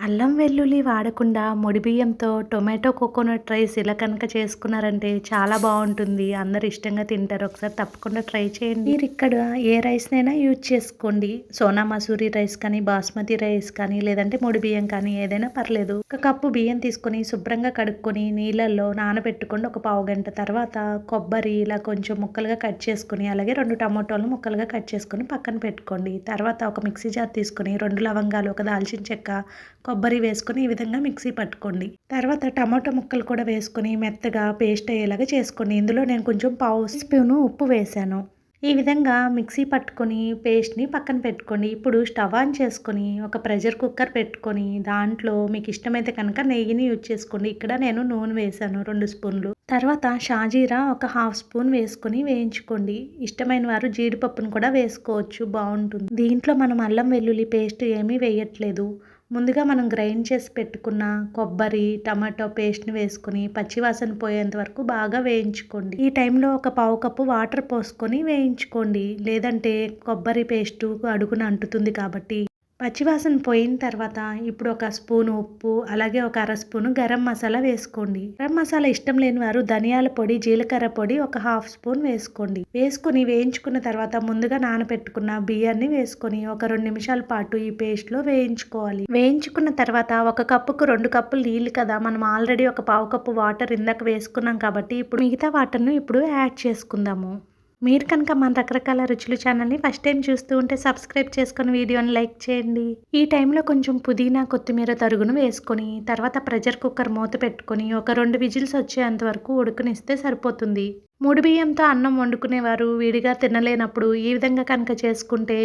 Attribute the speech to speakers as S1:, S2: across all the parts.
S1: అల్లం వెల్లుల్లి వాడకుండా ముడి బియ్యంతో టొమాటో కోకోనట్ రైస్ ఇలా కనుక చేసుకున్నారంటే చాలా బాగుంటుంది. అందరు ఇష్టంగా తింటారు. ఒకసారి తప్పకుండా ట్రై చేయండి. మీరు ఇక్కడ ఏ రైస్‌నైనా యూజ్ చేసుకోండి. సోనా మసూరి రైస్ కానీ, బాస్మతి రైస్ కానీ, లేదంటే ముడి బియ్యం కానీ ఏదైనా పర్లేదు. ఒక కప్పు బియ్యం తీసుకొని శుభ్రంగా కడుక్కొని నీళ్ళల్లో నానబెట్టుకోండి. ఒక పావుగంట తర్వాత కొబ్బరి ఇలా కొంచెం ముక్కలుగా కట్ చేసుకొని, అలాగే 2 టమాటోలు ముక్కలుగా కట్ చేసుకొని పక్కన పెట్టుకోండి. తర్వాత ఒక మిక్సీ జార్ తీసుకొని 2 లవంగాలు, ఒక దాల్చిన చెక్క, కొబ్బరి వేసుకొని ఈ విధంగా మిక్సీ పట్టుకోండి. తర్వాత టమాటో ముక్కలు కూడా వేసుకొని మెత్తగా పేస్ట్ అయ్యేలాగా చేసుకోండి. ఇందులో నేను కొంచెం పావు స్పూను ఉప్పు వేశాను. ఈ విధంగా మిక్సీ పట్టుకొని పేస్ట్‌ని పక్కన పెట్టుకోండి. ఇప్పుడు స్టవ్ ఆన్ చేసుకొని ఒక ప్రెషర్ కుక్కర్ పెట్టుకొని దాంట్లో మీకు ఇష్టమైతే కనుక నెయ్యిని యూజ్ చేసుకోండి. ఇక్కడ నేను నూనె వేశాను 2 స్పూన్లు. తర్వాత షాజీరా ఒక హాఫ్ స్పూన్ వేసుకొని వేయించుకోండి. ఇష్టమైన వారు జీడిపప్పును కూడా వేసుకోవచ్చు, బాగుంటుంది. దీంట్లో మనం అల్లం వెల్లుల్లి పేస్ట్ ఏమీ వేయట్లేదు. ముందుగా మనం గ్రైండ్ చేసి పెట్టుకున్న కొబ్బరి, టమాటో పేస్ట్‌ని వేసుకొని పచ్చివాసన పోయేంత వరకు బాగా వేయించుకోండి. ఈ టైంలో ఒక పావు కప్పు వాటర్ పోసుకొని వేయించుకోండి. లేదంటే కొబ్బరి పేస్టు అడుగున అంటుతుంది కాబట్టి. పచ్చివాసన పోయిన తర్వాత ఇప్పుడు ఒక స్పూను ఉప్పు, అలాగే ఒక అర స్పూను గరం మసాలా వేసుకోండి. గరం మసాలా ఇష్టం లేని వారు ధనియాల పొడి, జీలకర్ర పొడి ఒక హాఫ్ స్పూన్ వేసుకోండి. వేసుకొని వేయించుకున్న తర్వాత ముందుగా నానబెట్టుకున్న బియ్యాన్ని వేసుకొని ఒక 2 నిమిషాల పాటు ఈ పేస్ట్లో వేయించుకోవాలి. వేయించుకున్న తర్వాత ఒక కప్పుకు 2 కప్పులు నీళ్ళు కదా, మనం ఆల్రెడీ ఒక పావు కప్పు వాటర్ ఇందాక వేసుకున్నాం కాబట్టి ఇప్పుడు మిగతా వాటర్ను ఇప్పుడు యాడ్ చేసుకుందాము. మీరు కనుక మన రకరకాల రుచులు ఛానల్ని ఫస్ట్ టైం చూస్తూ ఉంటే సబ్స్క్రైబ్ చేసుకొని వీడియోని లైక్ చేయండి. ఈ టైంలో కొంచెం పుదీనా, కొత్తిమీర తరుగును వేసుకొని తర్వాత ప్రెషర్ కుక్కర్ మూత పెట్టుకొని ఒక 2 విజిల్స్ వచ్చేంత వరకు ఉడకనిస్తే సరిపోతుంది. ముడి బియ్యంతో అన్నం వండుకునేవారు విడిగా తినలేనప్పుడు ఈ విధంగా కనుక చేసుకుంటే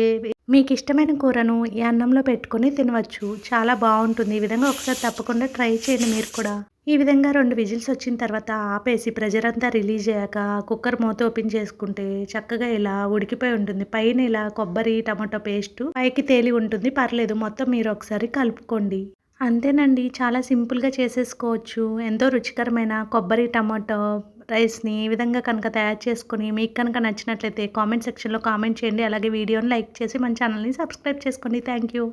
S1: మీకు ఇష్టమైన కూరను ఈ అన్నంలో పెట్టుకొని తినవచ్చు. చాలా బాగుంటుంది. ఈ విధంగా ఒకసారి తప్పకుండా ట్రై చేయండి మీరు కూడా. ఈ విధంగా 2 విజిల్స్ వచ్చిన తర్వాత ఆపేసి ప్రెషర్ అంతా రిలీజ్ అయ్యాక కుక్కర్ మూత ఓపెన్ చేసుకుంటే చక్కగా ఇలా ఉడికిపోయి ఉంటుంది. పైన ఇలా కొబ్బరి, టమాటో పేస్టు పైకి తేలి ఉంటుంది. పర్లేదు, మొత్తం మీరు ఒకసారి కలుపుకోండి. అంతేనండి, చాలా సింపుల్‌గా చేసేసుకోవచ్చు. ఎంతో రుచికరమైన కొబ్బరి, టమాటో రైస్‌ని ఈ విధంగా కనుక తయారు చేసుకొని మీకు కనుక నచ్చినట్లయితే కామెంట్ సెక్షన్‌లో కామెంట్ చేయండి. అలాగే వీడియోని లైక్ చేసి మన ఛానల్‌ని సబ్స్క్రైబ్ చేసుకోండి. Thank you.